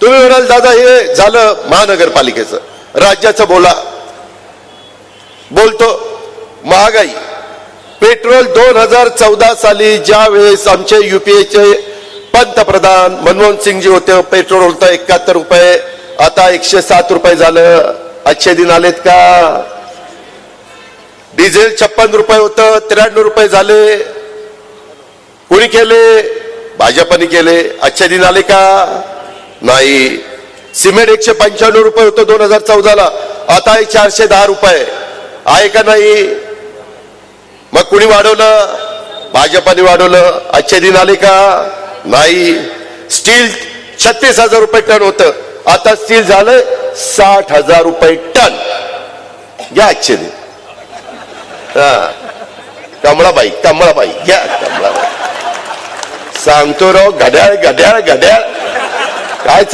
तुम्ही म्हणाल दादा हे झालं महानगरपालिकेचं, राज्याचं बोलतो महागाई. पेट्रोल 2014 साली ज्या वेळेस आमचे युपीएचे पंतप्रधान मनमोहन सिंगजी होते, पेट्रोल होतं 71 रुपये, आता 107 रुपये झालं. अच्छे दिन आलेत का? डिझेल 56 रुपये होतं, 93 रुपये झाले. कुणी केले? भाजपने केले. अच्छे दिन आले का? नाही. सिमेंट 195 रुपये होतं 2014 ला, आता आहे 410 रुपये. आहे का नाही? मग कुणी वाढवलं? भाजपने वाढवलं. अच्छे दिन आले का? नाही. स्टील 36,000 रुपये टन होतं, आता स्टील झालं 60,000 रुपये टन. घ्या अच्छे दिन. कमळाबाई घ्या कमळाबाई. सांगतो राव, घड्याळ घड्याळ घड्याळ काय